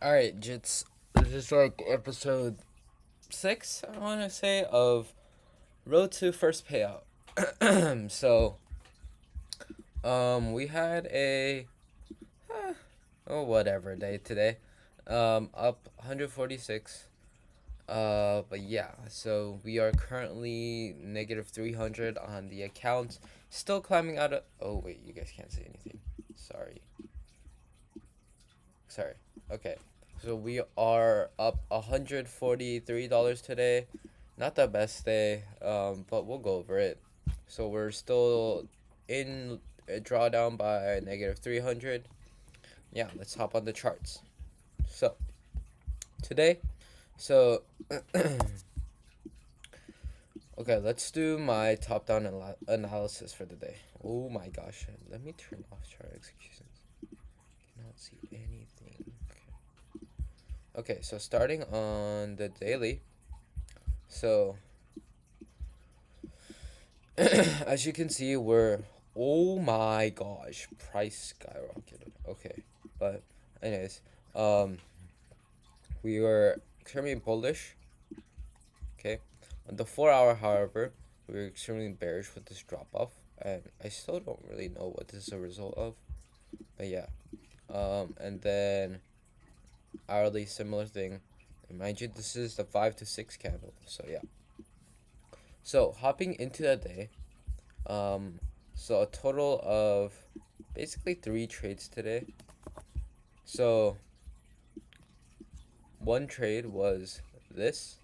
Alright, Jits. This is like episode 6, I want to say, of Road to First Payout. We had a, whatever day today. Up 146. But yeah, so we are currently negative 300 on the account. Still climbing out of, oh wait, you guys can't see anything. Sorry. Okay. So we are up $143 today. Not the best day, but we'll go over it. So we're still in a drawdown by negative 300. Yeah, let's hop on the charts. So today, so okay, let's do my top-down analysis for the day. Oh my gosh, let me turn off chart executions. Cannot see anything. Okay, so starting on the daily, so as you can see, oh my gosh, price skyrocketed. Okay, but anyways, um, we were extremely bullish. Okay, on the 4 hour, however, we were extremely bearish with this drop off, and I still don't really know what this is a result of, but yeah. And then hourly, similar thing. And mind you, this is the 5 to 6 candle, so yeah. So hopping into the day, so a total of basically 3 trades today. So one trade was this,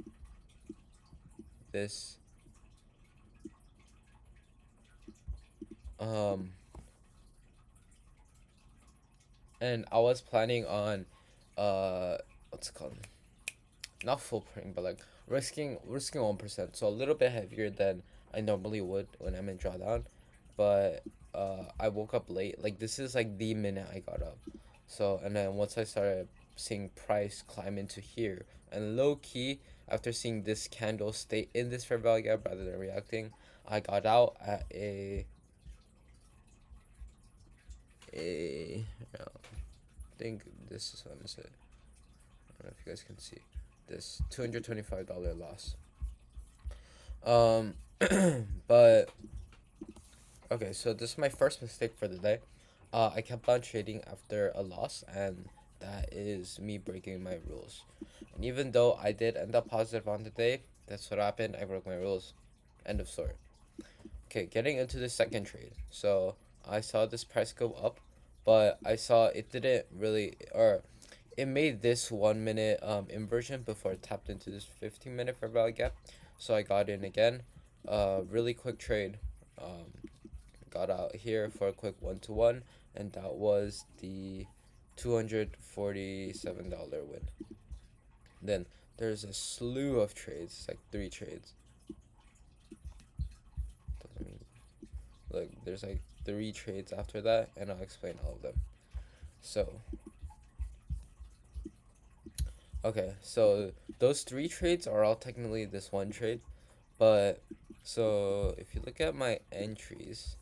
this, and I was planning on, what's it called? Not full printing, but like risking 1%, so a little bit heavier than I normally would when I'm in drawdown. But I woke up late. Like this is like the minute I got up. So and then once I started seeing price climb into here, and low key after seeing this candle stay in this fair value gap rather than reacting, I got out at I think this is what I'm saying. I don't know if you guys can see this $225 loss. But okay, so this is my first mistake for the day. I kept on trading after a loss, and that is me breaking my rules. And even though I did end up positive on the day, that's what happened. I broke my rules. End of story. Okay, getting into the second trade. So I saw this price go up, but I saw it didn't really, or it made this 1 minute inversion before it tapped into this 15-minute fair value gap. So I got in again. Really quick trade. Got out here for a quick 1-to-1, and that was the $247 win. Then there's a slew of trades, like 3 trades. Look, there's like 3 trades after that, and I'll explain all of them. So okay, so those 3 trades are all technically this one trade, but so if you look at my entries,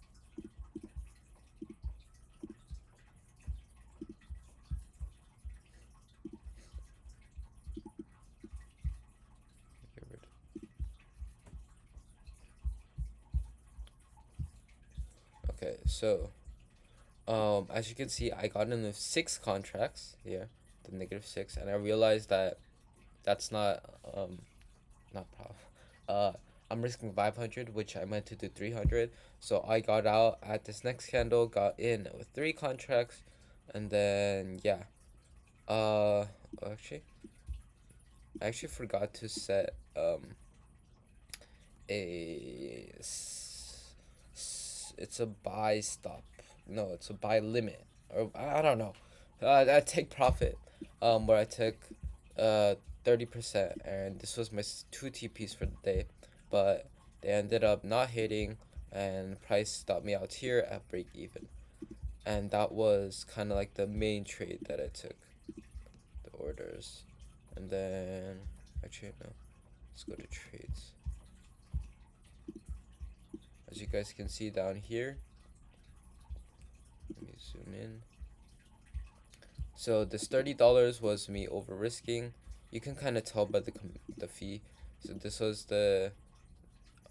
okay, so as you can see, I got in with 6 contracts here, the -6, and I realized that that's not I'm risking 500, which I meant to do 300. So I got out at this next candle, got in with 3 contracts, and then yeah. Actually, I actually forgot to set it's a buy stop. No, it's a buy limit, or I don't know. I take profit, where I took 30%, and this was my 2 TPs for the day, but they ended up not hitting, and price stopped me out here at break even, and that was kind of like the main trade that I took. The orders, and then actually no, let's go to trades. As you guys can see down here, let me zoom in. So this $30 was me over risking. You can kind of tell by the fee. So this was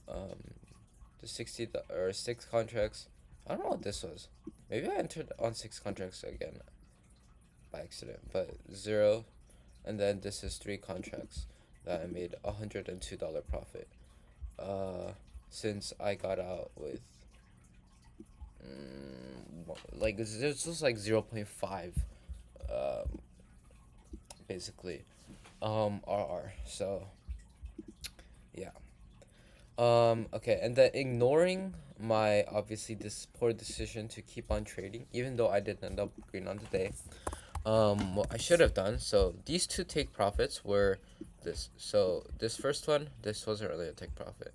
um the 60 or 6 contracts. I don't know what this was. Maybe I entered on 6 contracts again by accident, but zero. And then this is 3 contracts that I made $102 profit. Uh, since I got out with like this was like 0.5 um basically RR. So yeah. Okay, and then ignoring my obviously this poor decision to keep on trading, even though I did end up green on the day. What I should have done. So these two take profits were this. So this first one, this wasn't really a take profit.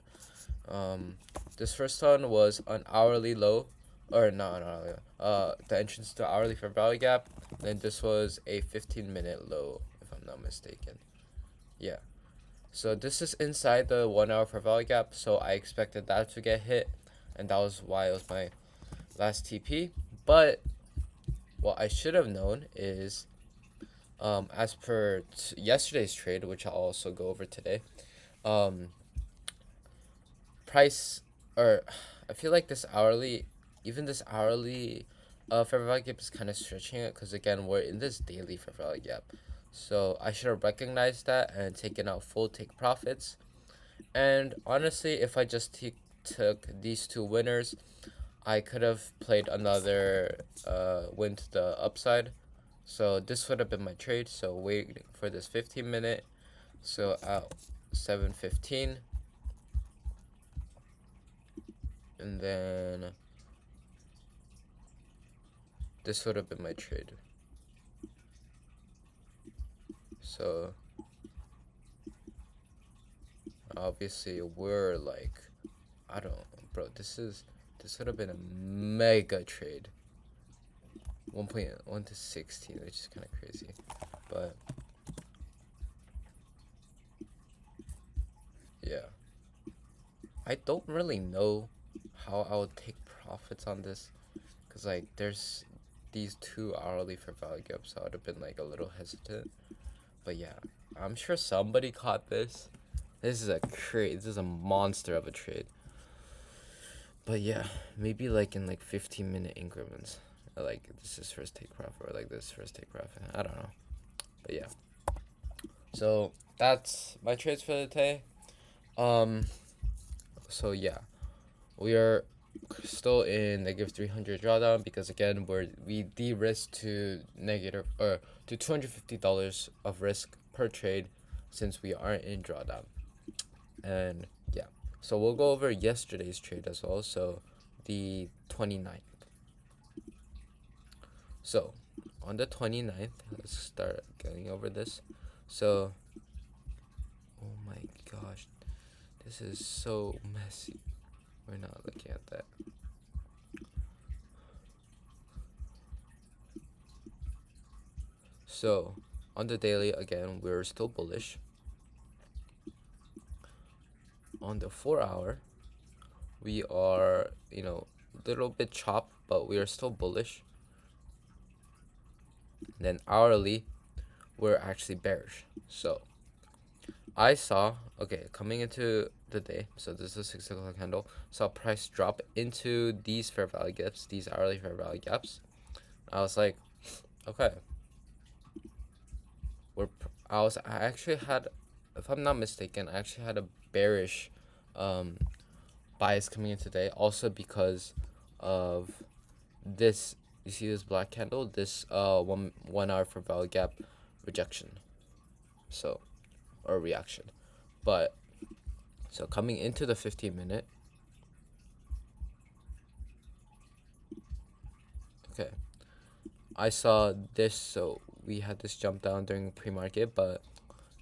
Um, this first one was an hourly low, or no, not hourly. The entrance to hourly fair value gap. Then this was a 15-minute low, if I'm not mistaken. Yeah. So this is inside the 1 hour fair value gap. So I expected that to get hit, and that was why it was my last TP. But what I should have known is, as per yesterday's trade, which I'll also go over today, um, price or I feel like even this hourly fair value gap is kind of stretching it because again we're in this daily fair value gap. So I should have recognized that and taken out full take profits. And honestly, if I just took these two winners, I could have played another win to the upside. So this would have been my trade. So waiting for this 15-minute. So at 7:15. And then this would have been my trade. So obviously we're like, I don't know, bro, this would have been a mega trade. 1.1 to 16, which is kind of crazy. But yeah, I don't really know how I would take profits on this, because like there's these 2 hourly fair value gaps, so I would have been like a little hesitant. But yeah, I'm sure somebody caught this. This is a monster of a trade. But yeah, maybe like in like 15-minute increments. Like this is first take profit, or like this first take profit. I don't know. But yeah. So that's my trades for the day. So yeah, we are still in negative 300 drawdown because again we de-risked to negative or to $250 of risk per trade since we aren't in drawdown. And yeah, so we'll go over yesterday's trade as well. So the 29th. So on the 29th, let's start going over this. So oh my gosh, this is so messy. We're not looking at that. So on the daily, again, we're still bullish. On the 4 hour, we are, a little bit chopped, but we are still bullish. And then hourly, we're actually bearish. So I saw, okay, coming into the day, so this is a 6 o'clock candle, saw price drop into these fair value gaps, these hourly fair value gaps. I was like, okay, I actually had, if I'm not mistaken, I actually had a bearish bias coming in today, also because of this. You see this black candle, this 1 hour fair value gap rejection, so, or reaction. But so coming into the 15-minute, okay, I saw this. So we had this jump down during pre-market, but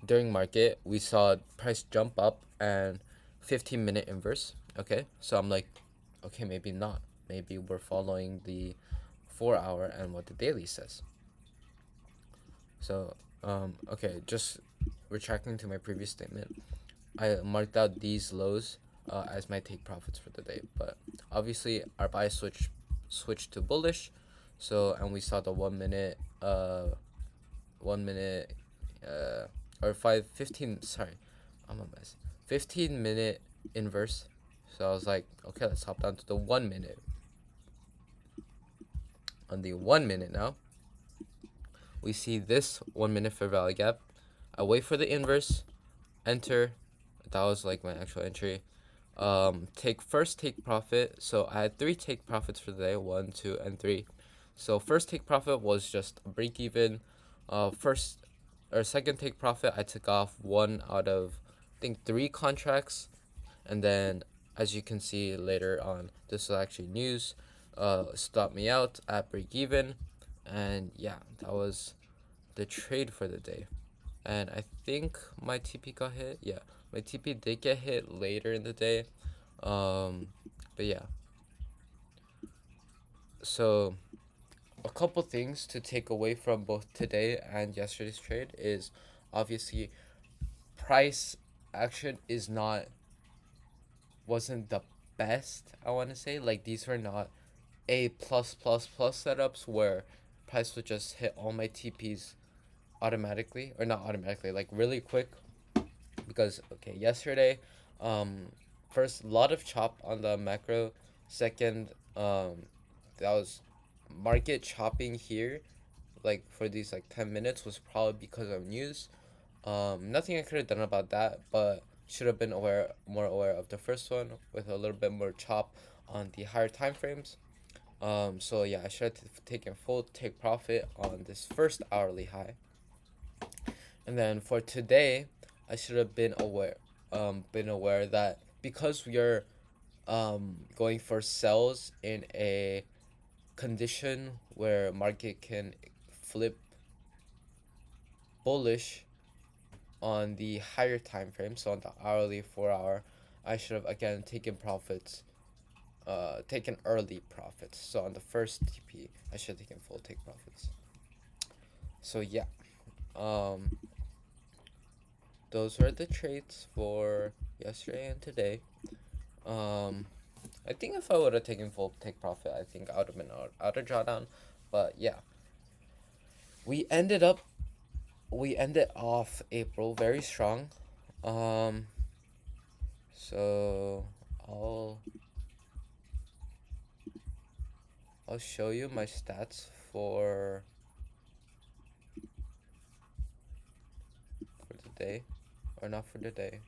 during market we saw price jump up and 15-minute inverse. Okay, so I'm like, okay, maybe not. Maybe we're following the 4 hour and what the daily says. So okay, just retracting to my previous statement, I marked out these lows as my take profits for the day. But obviously our bias switched to bullish. So, and we saw the 1 minute uh 1 minute or 15, sorry, I'm a mess, 15-minute inverse. So I was like, okay, let's hop down to the 1 minute. On the 1 minute now, we see this 1 minute fair value gap. I wait for the inverse, enter. That was like my actual entry. Take profit. So I had 3 take profits for the day, 1, 2, and 3. So first take profit was just a break even. First or second take profit, I took off 1 out of I think 3 contracts, and then as you can see later on, this was actually news. Stopped me out at break even, and yeah, that was the trade for the day. And I think my TP got hit. Yeah, my TP did get hit later in the day. But yeah. So a couple things to take away from both today and yesterday's trade is obviously price action wasn't the best, I want to say. Like, these were not A plus plus plus setups where price would just hit all my TPs automatically, or not automatically, like really quick. Because okay, yesterday, first, lot of chop on the macro. Second, that was market chopping here, like for these like 10 minutes, was probably because of news. Nothing I could have done about that, but should have been more aware of the first one with a little bit more chop on the higher time frames. So yeah, I should have taken full take profit on this first hourly high. And then for today, I should have been aware that because we are going for sells in a condition where market can flip bullish on the higher time frame, so on the hourly 4 hour, I should have again taken early profits. So on the first TP, I should have taken full take profits. So yeah, um, those were the trades for yesterday and today. Um, I think if I would have taken full take profit, I think I would have been out of drawdown. But yeah, we ended off April very strong. Um, so I'll show you my stats for the day, or not for the day.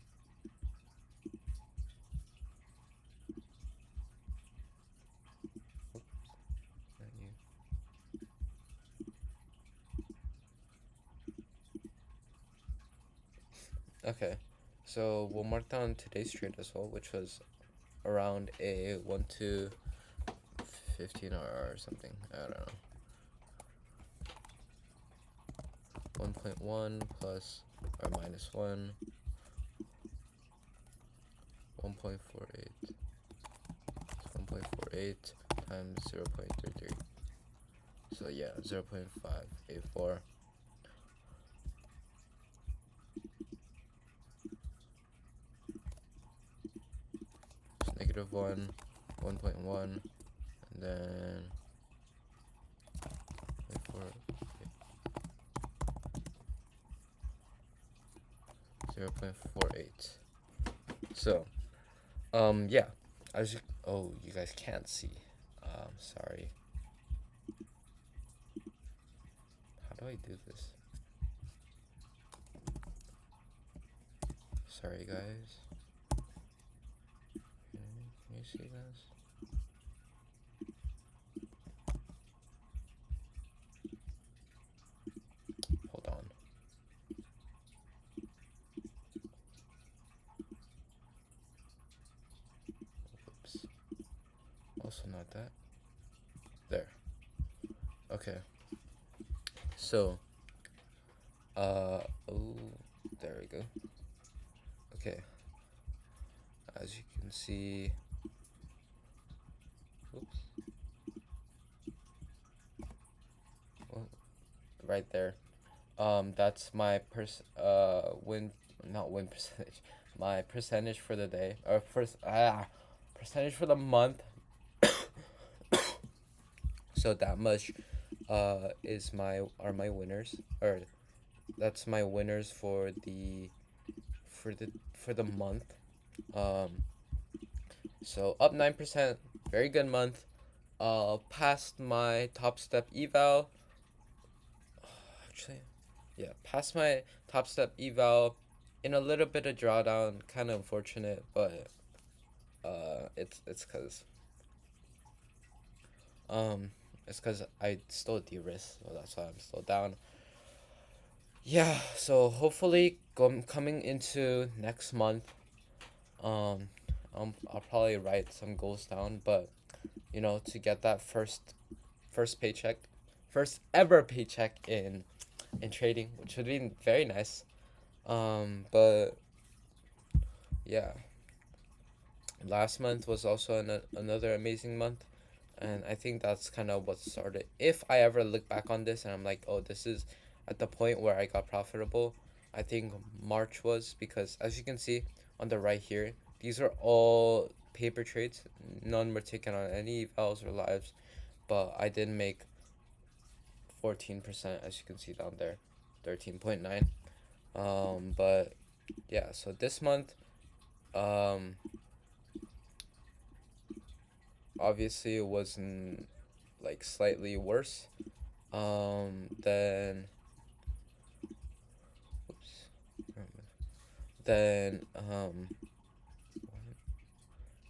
Okay, so we'll mark down today's trade as well, which was around a 1 to 15 or something. I don't know. 1.1 plus or minus 1, 1.48, 1.48 times 0.33. So yeah, 0.584. Negative 1, 1.1, and then 0.48. So, yeah, you guys can't see. Sorry. How do I do this? Sorry, guys. Can you see this? Hold on. Oops. Also not that. There. Okay. So, there we go. Okay. As you can see, oops. Well, right there. That's my win percentage. My percentage for the day, or percentage for the month. So that much is my are my winners, or that's my winners for the month. Um, so up 9%, very good month. Passed my top step eval. Actually, yeah, passed my top step eval in a little bit of drawdown. Kind of unfortunate, but it's cause um it's cause I still de-risk, so that's why I'm still down. Yeah, so hopefully coming into next month, um, I'll probably write some goals down, but to get that first paycheck, first ever paycheck in trading, which would be very nice. But yeah, last month was also another amazing month, and I think that's kind of what started. If I ever look back on this and I'm like, oh, this is at the point where I got profitable, I think March was, because as you can see on the right here, these are all paper trades. None were taken on any evals or lives, but I did make 14%, as you can see down there, 13.9. But yeah, so this month, um, obviously it wasn't like slightly worse. Then oops, then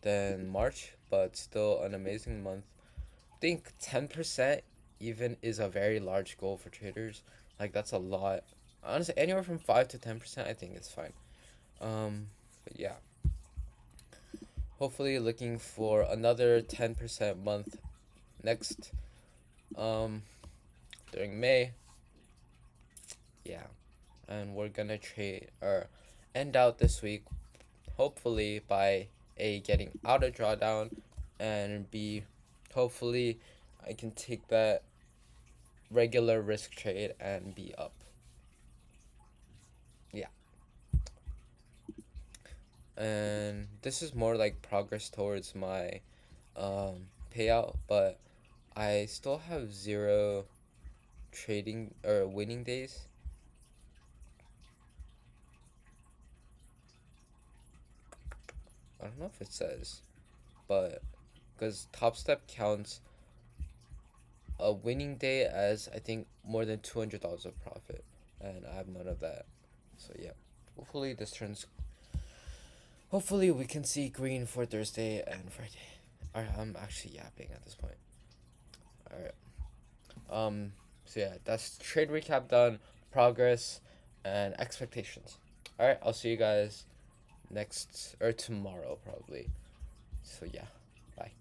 then March, but still an amazing month. I think 10% even is a very large goal for traders. Like that's a lot. Honestly, anywhere from 5 to 10%, I think is fine. But yeah, hopefully looking for another 10% month next um during May. Yeah, and we're gonna trade or end out this week hopefully by A, getting out of drawdown, and B, hopefully I can take that regular risk trade and be up. Yeah. And this is more like progress towards my payout, but I still have zero trading or winning days. I don't know if it says, but because Top Step counts a winning day as I think more than $200 of profit, and I have none of that. So yeah, hopefully this turns. Hopefully we can see green for Thursday and Friday. Alright, I'm actually yapping at this point. Alright. So yeah, that's trade recap done, progress, and expectations. Alright, I'll see you guys next or tomorrow probably. So yeah, bye.